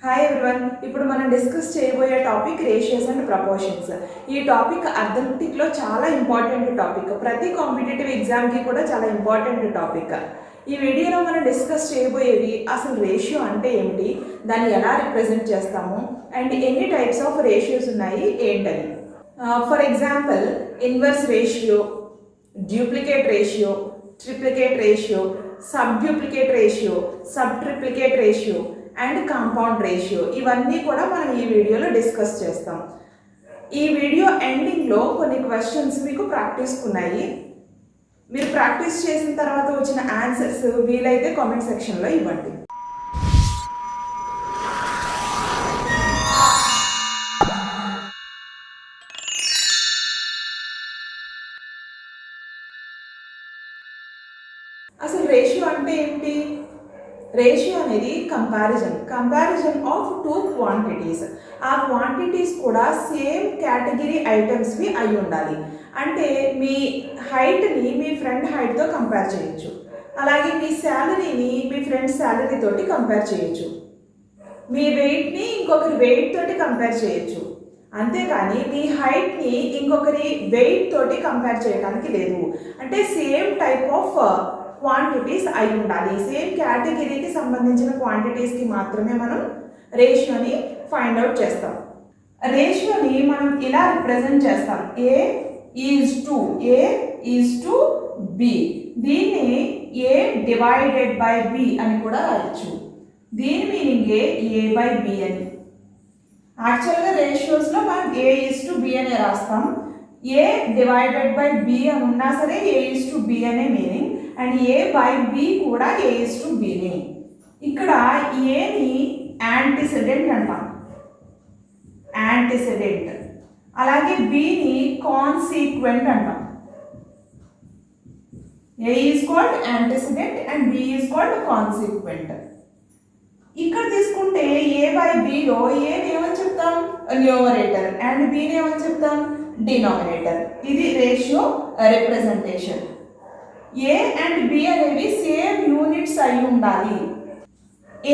Hi everyone. ఇప్పుడు మనం discuss చేయబోయే టాపిక్ రేషియోస్ అండ్ ప్రపోర్షన్స్. ఈ టాపిక్ అర్థమెటిక్లో చాలా ఇంపార్టెంట్ టాపిక్. ప్రతి కాంపిటేటివ్ ఎగ్జామ్కి కూడా చాలా ఇంపార్టెంట్ టాపిక్. ఈ వీడియోలో మనం డిస్కస్ చేయబోయేవి అసలు రేషియో అంటే ఏమిటి, దాన్ని ఎలా రిప్రజెంట్ చేస్తాము, అండ్ ఎన్ని టైప్స్ ఆఫ్ రేషియోస్ ఉన్నాయి ఏంటని. For example, inverse ratio, duplicate ratio, triplicate ratio, sub duplicate ratio, sub triplicate ratio and compound ratio, ఇవన్నీ కూడా మనం ఈ వీడియోలో డిస్కస్ చేస్తాం. ఈ వీడియో ఎండింగ్లో కొన్ని క్వశ్చన్స్ మీకు ప్రాక్టీస్కి ఉన్నాయి. మీరు ప్రాక్టీస్ చేసిన తర్వాత వచ్చిన ఆన్సర్స్ వీలైతే కామెంట్ సెక్షన్లో ఇవ్వండి. అసలు రేషియో అంటే ఏంటి? రేషియో అనేది కంపారిజన్ ఆఫ్ టూ క్వాంటిటీస్. ఆ క్వాంటిటీస్ కూడా సేమ్ కేటగిరీ ఐటమ్స్వి అయి ఉండాలి. అంటే మీ హైట్ని మీ ఫ్రెండ్ హైట్తో కంపేర్ చేయొచ్చు, అలాగే మీ శాలరీని మీ ఫ్రెండ్ శాలరీ తోటి కంపేర్ చేయొచ్చు, మీ వెయిట్ని ఇంకొకరి వెయిట్ తోటి కంపేర్ చేయొచ్చు. అంతేకాని మీ హైట్ని ఇంకొకరి వెయిట్ తోటి కంపేర్ చేయడానికి లేదు. అంటే సేమ్ టైప్ ఆఫ్ క్వాంటిటీస్ అయి ఉండాలి. సేమ్ కేటగిరీకి సంబంధించిన క్వాంటిటీస్కి మాత్రమే మనం రేషియోని ఫైండ్ అవుట్ చేస్తాం. రేషియోని మనం ఇలా రిప్రజెంట్ చేస్తాం. ఏ ఈజ్ టు బి. దీన్ని ఏ డివైడెడ్ బై బి అని కూడా రాయొచ్చు. దీని మీనింగ్ ఏ బై బి అని. యాక్చువల్గా రేషియోస్లో మనం ఏ ఈజ్ టు బి అనే రాస్తాం. ఏ డివైడెడ్ బై బి అని ఉన్నా సరే ఏ ఈజ్ టు బి అనే meaning, and A by B కూడా ఏ ఈజ్ టు బిని. ఇక్కడ ఏని యాంటిసిడెంట్ అంటాం, యాంటిసిడెంట్. అలాగే బిని కాన్సీక్వెంట్ అంటాం. A is called antecedent and B is called consequent. ఇక్కడ తీసుకుంటే ఏ బై బిలో ఏని ఏమని చెప్తాం? న్యూమరేటర్, అండ్ బిని ఏమని చెప్తాం? డినామినేటర్. ఇది ratio representation. A and B అనేవి సేమ్ యూనిట్స్ అయి ఉండాలి.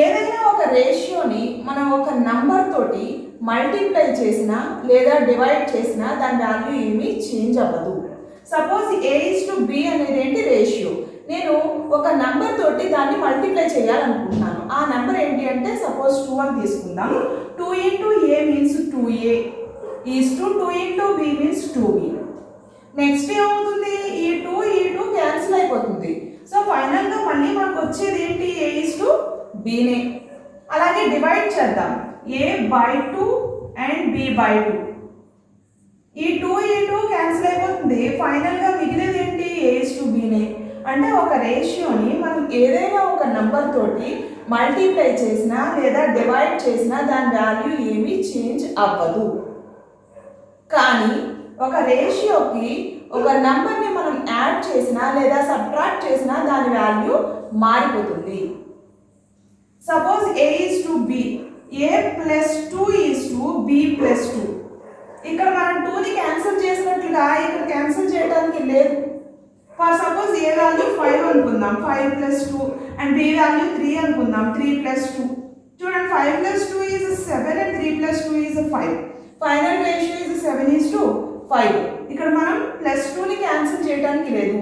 ఏదైనా ఒక రేషియోని మనం ఒక నంబర్ తోటి మల్టిప్లై చేసినా లేదా డివైడ్ చేసినా దాని వాల్యూ ఏమీ చేంజ్ అవ్వదు. Suppose A is to B అనేది ఏంటి? రేషియో. నేను ఒక నంబర్ తోటి దాన్ని మల్టిప్లై చేయాలనుకుంటున్నాను. ఆ నెంబర్ ఏంటి అంటే సపోజ్ 2 అని తీసుకుందాం. 2 into A means 2a is to 2 into B means 2b. Next ఏమవుతుంది? ఈ 2 క్యాన్సిల్ అయిపోతుంది. సో ఫైనల్గా మళ్ళీ మనకు వచ్చేది ఏంటి? ఏ ఈజ్ టు బీనే. అలాగే డివైడ్ చేద్దాం. ఏ బై 2 అండ్ బి బై 2. ఈ 2 క్యాన్సిల్ అయిపోతుంది. ఫైనల్గా మిగిలేది ఏంటి? ఏ ఈజ్ టు బీనే. అంటే ఒక రేషియోని మనం ఏదైనా ఒక నంబర్ తోటి మల్టిప్లై చేసినా లేదా డివైడ్ చేసినా దాని వాల్యూ ఏమీ చేంజ్ అవ్వదు. కానీ ఒక రేషియోకి ఒక నంబర్ని మనం యాడ్ చేసినా లేదా సబ్ట్రాక్ట్ చేసినా దాని వాల్యూ మారిపోతుంది. Suppose A is to B, A plus 2 is to B plus 2. ఇక్కడ మనం 2ని క్యాన్సిల్ చేసినట్లుగా ఇక్కడ క్యాన్సిల్ చేయడానికి లేదు. ఫర్ సపోజ్ ఏ వాల్యూ 5 అనుకుందాం, 5 ప్లస్ 2, అండ్ బి వాల్యూ 3 అనుకుందాం, 3 ప్లస్ 2. చూడండి, 5 plus 2 is 7 and 3 plus 2 is 5. Final ratio is 7 is to 5. ఇక్కడ మనం ప్లస్ 2ని క్యాన్సిల్ చేయడానికి లేదు.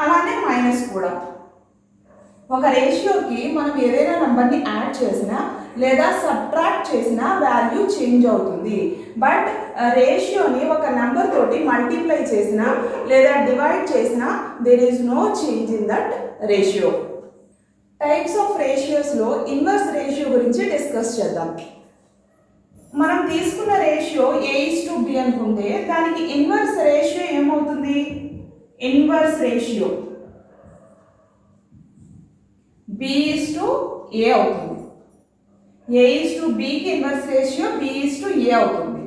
అలానే మైనస్ కూడా. ఒక రేషియోకి మనం ఏదైనా నెంబర్ని యాడ్ చేసినా లేదా సబ్ట్రాక్ట్ చేసినా వాల్యూ చేంజ్ అవుతుంది. బట్ రేషియోని ఒక నెంబర్ తోటి మల్టిప్లై చేసినా లేదా డివైడ్ చేసినా there is no change in that ratio. Types of రేషియోస్లో ఇన్వర్స్ రేషియో గురించి డిస్కస్ చేద్దాం. మనం తీసుకున్న ratio A is to B అనుకుంటే దానికి ఇన్వర్స్ రేషియో ఏమవుతుంది? Inverse ratio B is to A అవుతుంది. ఏ ఈజ్ టు బికి inverse ratio B is to A అవుతుంది.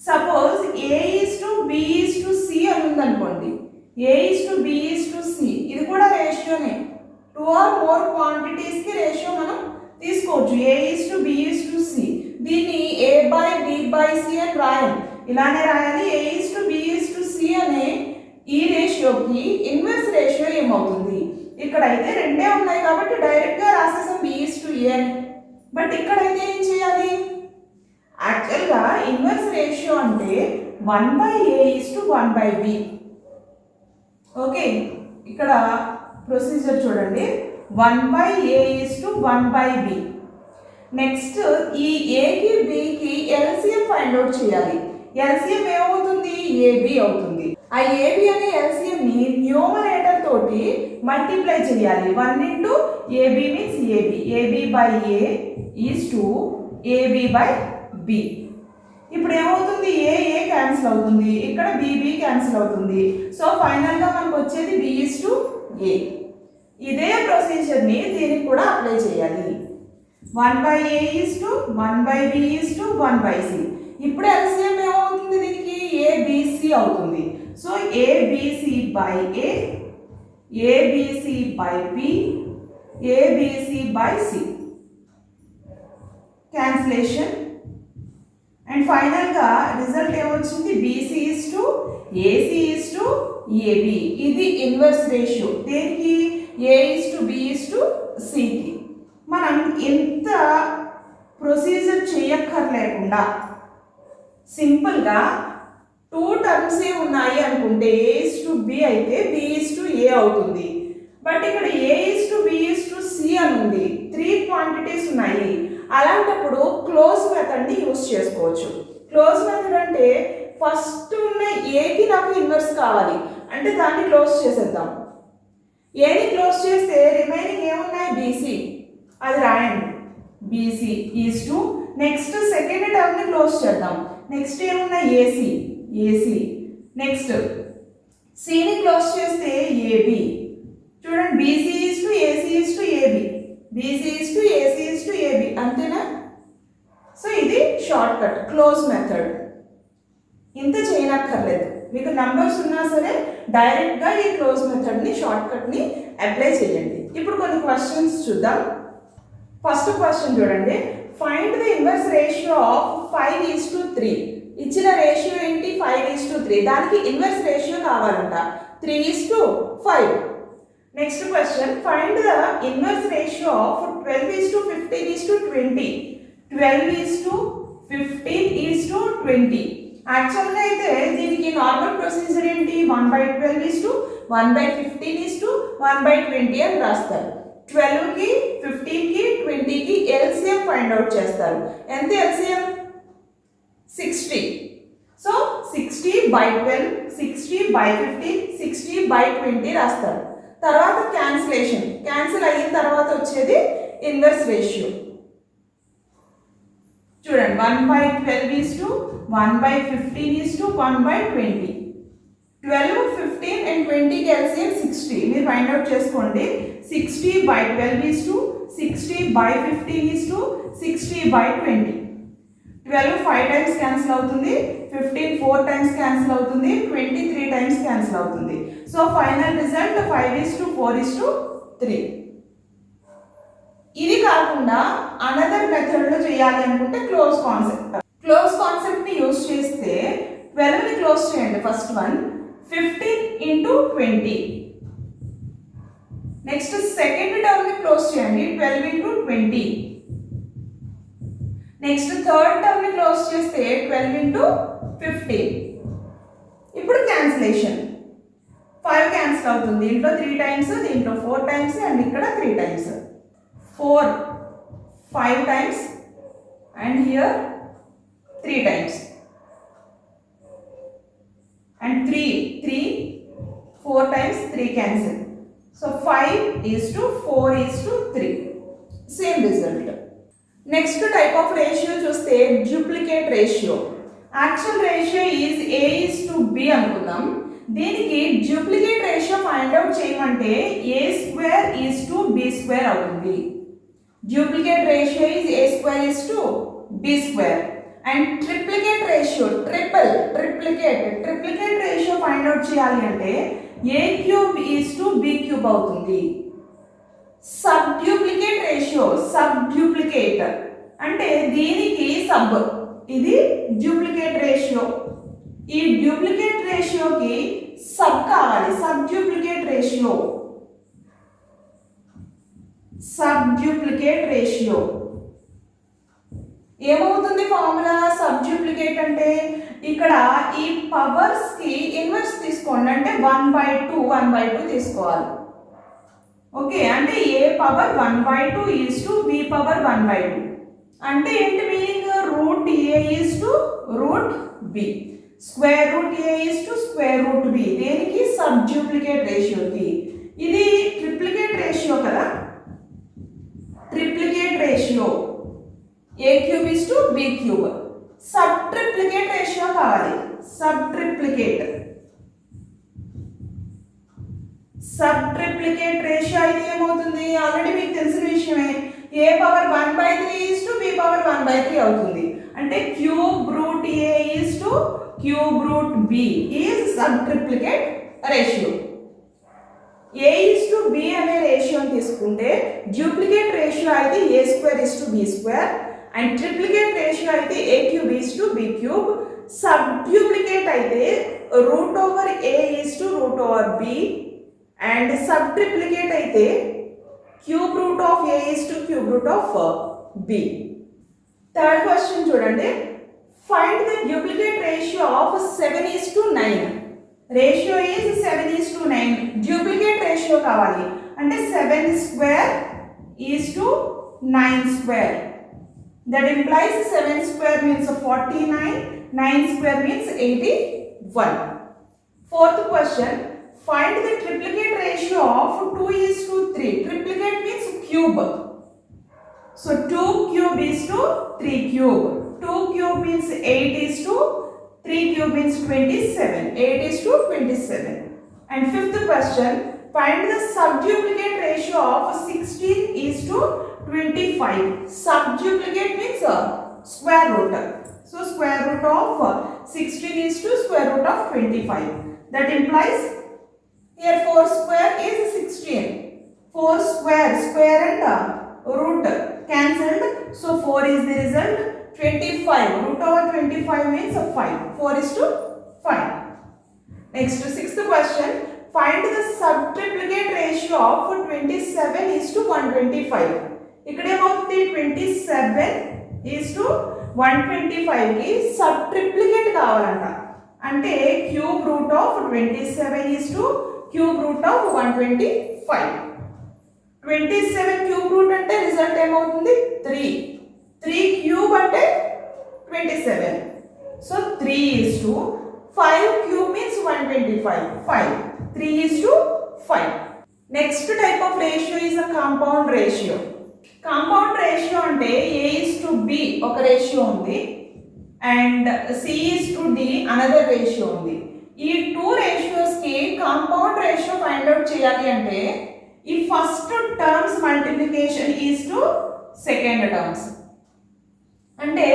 Suppose A is to B is to C అని ఉందనుకోండి. A is to B is to C, ఇది కూడా రేషియోనే. 2 or more క్వాంటిటీస్కి ratio మనం తీసుకోవచ్చు. A is to B is to C. దీన్ని A by B by C అని రాయాలి. ఇలానే రాయాలి. A is to B is to C అనే ఈ రేషియోకి ఇన్వర్స్ రేషియో ఏమవుతుంది? ఇక్కడైతే రెండే ఉన్నాయి కాబట్టి డైరెక్ట్గా రాసేసాం బి ఈజ్ టు ఏ అని. బట్ ఇక్కడైతే ఏం చేయాలి? యాక్చువల్గా ఇన్వర్స్ రేషియో అంటే 1/a:1/b. ఓకే, ఇక్కడ ప్రొసీజర్ చూడండి, 1/a:1/b. నెక్స్ట్ ఈ ఏకి బికి ఎల్సిఎం ఫైండ్ అవుట్ చేయాలి. ఎల్సిఎం ఏమవుతుంది? ఏబి అవుతుంది. ఆ ఏబి అనే ఎల్సిఎం ని న్యూమరేటర్ తోటి మల్టిప్లై చేయాలి. 1 into AB means AB. AB by A is to AB by B. ఇప్పుడు ఏమవుతుంది? ఏ క్యాన్సిల్ అవుతుంది, ఇక్కడ బి క్యాన్సిల్ అవుతుంది. సో ఫైనల్ గా మనకు వచ్చేది B is to A. ఇదే ప్రొసీజర్ ని దీనికి కూడా అప్లై చేయాలి. 1/a is to 1/b is to 1/c. ఇప్పుడు ఎల్సిఎం ఏమవుతుంది? దీనికి ABC అవుతుంది. So ABC by A, ABC by B, ABC by C. Cancellation. And final గా రిజల్ట్ ఏమొచ్చింది? BC is to AC is to AB. ఇది inverse ratio. దేనికి? A is to B is to C కి. మనం ఎంత procedure చేయక్కర్లేకుండా సింపుల్గా 2 terms ఉన్నాయి అనుకుంటే A is to B అయితే B is to A అవుతుంది. బట్ ఇక్కడ A is to B is to C అని ఉంది. 3 క్వాంటిటీస్ ఉన్నాయి. అలాంటప్పుడు క్లోజ్ మెథడ్ని యూజ్ చేసుకోవచ్చు. క్లోజ్ మెథడ్ అంటే ఫస్ట్ ఉన్న ఏకి నాకు ఇన్వర్స్ కావాలి అంటే దాన్ని క్లోజ్ చేసేద్దాం. ఏని క్లోజ్ చేస్తే రిమైనింగ్ ఏమున్నాయి? BC, అది రాయండి. BC is to next second term ని క్లోజ్ చేద్దాం. నెక్స్ట్ ఏమున్నాయి? AC. నెక్స్ట్ C ని క్లోజ్ చేస్తే AB. చూడండి, BC is to AC is to AB, BC is to AC is to AB. అంతేనా? సో ఇది షార్ట్ కట్ క్లోజ్ మెథడ్. ఇంత చేయనక్కర్లేదు. మీకు నంబర్స్ ఉన్నా సరే డైరెక్ట్గా ఈ క్లోజ్ మెథడ్ని షార్ట్ కట్ని అప్లై చేయండి. ఇప్పుడు కొన్ని క్వశ్చన్స్ చూద్దాం. ఫస్ట్ క్వశ్చన్ చూడండి, find the inverse ratio of 5:3. ఇచ్చిన రేషియో ఏంటి? 5:3. దానికి ఇన్వర్స్ రేషియో కావాలంట 3:5. Next question, find the inverse ratio of 12:15:20. 12:15:20. యాక్చువల్గా అయితే దీనికి నార్మల్ ప్రొసీజర్ ఏంటి? 1/12:1/15:1/20 అని రాస్తారు. 12కి 15కి 20కి ఎల్సిఎం ఫైండ్ అవుట్ చేస్తారు. ఎంత ఎల్సిఎం? 60. సో 60/12, 60/15, 60/20 రాస్తారు. తర్వాత క్యాన్సిలేషన్. క్యాన్సిల్ అయిన తర్వాత వచ్చేది ఇన్వర్స్ రేషియో. చూడండి, 1/12:1/15:1/20. 12, 15 and 20 కి ఎల్సిఎం 60. మీరు ఫైండ్ అవుట్ చేసుకోండి. 60/12 60/15 60/20. 12 5 టైమ్స్ క్యాన్సిల్ అవుతుంది, 15 4 టైమ్స్ క్యాన్సిల్ అవుతుంది, 20 3 టైమ్స్ క్యాన్సిల్ అవుతుంది. So final result 5:4:3. ఇది కాకుండా అనదర్ మెథడ్లో చేయాలి అనుకుంటే క్లోజ్ కాన్సెప్ట్. క్లోజ్ కాన్సెప్ట్ని యూజ్ చేస్తే 12ని క్లోజ్ చేయండి. First one 15 into 20. Next second term ని క్లోజ్ చేయండి 12 into 20. నెక్స్ట్ థర్డ్ టర్మ్ ని క్లోజ్ చేస్తే 12 into 15. ఇప్పుడు క్యాన్సిలేషన్. 5 క్యాన్సిల్ అవుతుంది. దీంట్లో 3 టైమ్స్, దీంట్లో 4 టైమ్స్ అండ్ ఇక్కడ 3 times. 4 5 times and here 3 times. And 3 4 times 3 cancel. So 5:4:3. Same result. Next type of ratio చూస్తే duplicate ratio. Actual ratio is A:B అనుకుందాం. దీనికి duplicate ratio find out చేయమంటే A²:B² అవుతుంది. Duplicate ratio is A²:B². And triplicate ratio, triplicate ratio find out చేయాలి అంటే A³:B³ అవుతుంది. Subduplicate ratio, subduplicate అంటే దీనికి సబ్, ఇది duplicate ratio. ఈ duplicate రేషియోకి సబ్ కావాలి. subduplicate ratio, subduplicate ratio. ఏమవుతుంది ఫార్ములా సబ్డ్యూప్లికేట్ అంటే ఇక్కడ ఈ పవర్స్ కి ఇన్వర్స్ తీసుకోండి అంటే 1/2 తీసుకోవాలి ఓకే అంటే a power 1/2 is to b power 1/2 అంటే ఏంటి meaning root a is to root b square root a is to square root b దేనికి సబ్డ్యూప్లికేట్ రేషియోకి ఇది ట్రిప్లికేట్ రేషియో కదా triplicate ratio a cube is to b cube sub triplicate ratio కావాలి sub triplicate ratio అయితే ఏమవుతుంది already మీకు తెలిసిన విషయమే a power 1/3 is to b power 1/3 అవుతుంది అంటే cube root a is to cube root b is sub triplicate ratio a is to b అనే రేషియోని తీసుకుంటే డ్యూప్లికేట్ రేషియో అయితే a square is to b square and triplicate ratio అయితే a cube is to b cube subduplicate అయితే root over a is to root over b and subtriplicate అయితే cube root of a is to cube root of b. Third question చూడండి find the duplicate ratio of 7 is to 9. Ratio is 7 is to 9. Duplicate ratio కావాలి అంటే 7 square is to 9 square. That implies 7 square means 49, 9 square means 81. Fourth question find the triplicate ratio of 2 is to 3. Triplicate means cube. So 2 cube is to 3 cube. 2 cube means 8 is to 3 cube means 27. 8 is to 27. And fifth question find the subduplicate ratio of 16 is to 25. Subduplicate means square root. So square root of 16 is to square root of 25. That implies here 4 square is 16. 4 square and root cancelled. So 4 is the result. 25. Root over 25 means 5. 4 is to 5. Next, sixth question. Find the subtriplicate ratio of 27 is to 125. ఇక్కడ ఏమవుతుంది 27 is to 125 కి subtriplicate కావాలంట అంటే cube root of 27 is to cube root of 125. 27 cube root అంటే result ఏమవుతుంది 3 cube అంటే 27. So 3 is to 5 cube means 125. 5 3 is to 5. Next type of ratio is a compound ratio. Compound ratio అంటే a is to b ఒక ratio ఉంది and c is to d another ratio ఉంది. ఈ two ratios కి compound ratio find out చేయాలి అంటే ఈ first terms multiplication is to second terms అంటే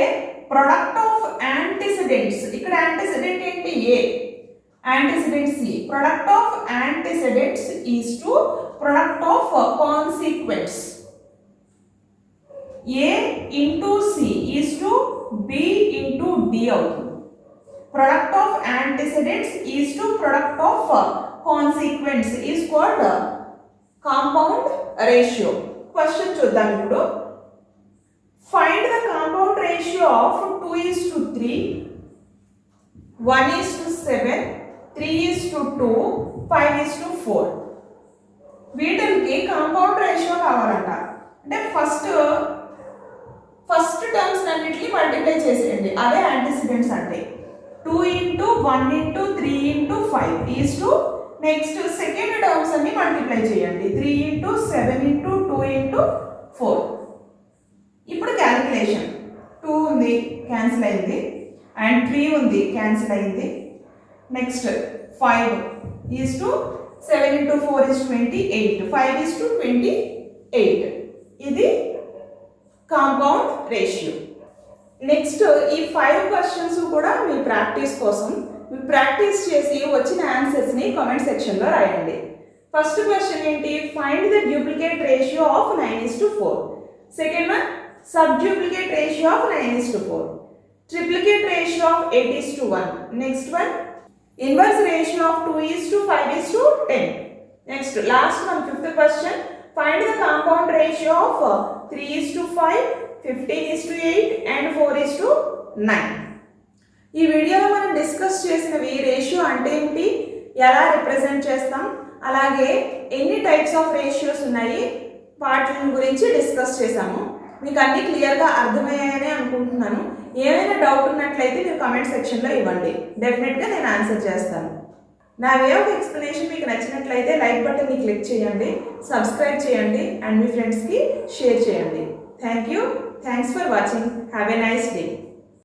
ప్రొడక్ట్ ఆఫ్ యాంటిసిడెంట్స్ ఇక్కడ యాంటిసిడెంట్ ఏంటి a antecedent c product of antecedents is to product of consequence a into c is to b into d అవుతుంది. Product of antecedents is to product of consequence is called compound ratio. Question చూద్దాం ఇప్పుడు. Find the compound ratio of 2 is to 3, 1 is to 7, 3 is to 2, 5 is to 4. వీటికి compound ratio కావాలంట అంటే first terms అన్నిటిని multiply చేసేయండి అదే antecedents అంటే 2 into 1 into 3 into 5 is to next second terms అన్ని మల్టిప్లై చేయండి 3 into 7 into 2 into 4. ఇప్పుడు క్యాలిక్యులేషన్ 2 ఉంది క్యాన్సిల్ అయింది అండ్ 3 ఉంది క్యాన్సిల్ అయింది next 5 is to 7 into 4 is 28 5 is to 28 ఇది కాంపౌండ్ రేషియో. నెక్స్ట్ ఈ 5 క్వశ్చన్స్ కూడా మీ ప్రాక్టీస్ కోసం మీరు ప్రాక్టీస్ చేసి వచ్చిన ఆన్సర్స్ని కామెంట్ సెక్షన్లో రాయండి. ఫస్ట్ క్వశ్చన్ ఏంటి find the duplicate ratio of 9:4. Second one sub duplicate ratio of 9:4. Triplicate ratio of 8:1. Next one inverse ratio of 2:5:10. Next last one fifth question find the compound ratio of 3:5 15:8 and 4:9. ఈ వీడియోలో మనం discuss చేసినవి ratio అంటే ఏంటి, ఎలా represent చేస్తాం, అలాగే ఎన్ని టైప్స్ ఆఫ్ రేషియోస్ ఉన్నాయి వాటి గురించి డిస్కస్ చేశాము. మీకు అన్ని క్లియర్గా అర్థమయ్యాయని అనుకుంటున్నాను. ఏమైనా డౌట్ ఉన్నట్లయితే మీరు కామెంట్ సెక్షన్లో ఇవ్వండి, డెఫినెట్గా నేను ఆన్సర్ చేస్తాను. నా వే ఆఫ్ ఎక్స్ప్లెనేషన్ మీకు నచ్చినట్లయితే లైక్ బటన్ని క్లిక్ చేయండి, సబ్స్క్రైబ్ చేయండి అండ్ మీ ఫ్రెండ్స్కి షేర్ చేయండి. Thank you. Thanks for watching. Have a nice day.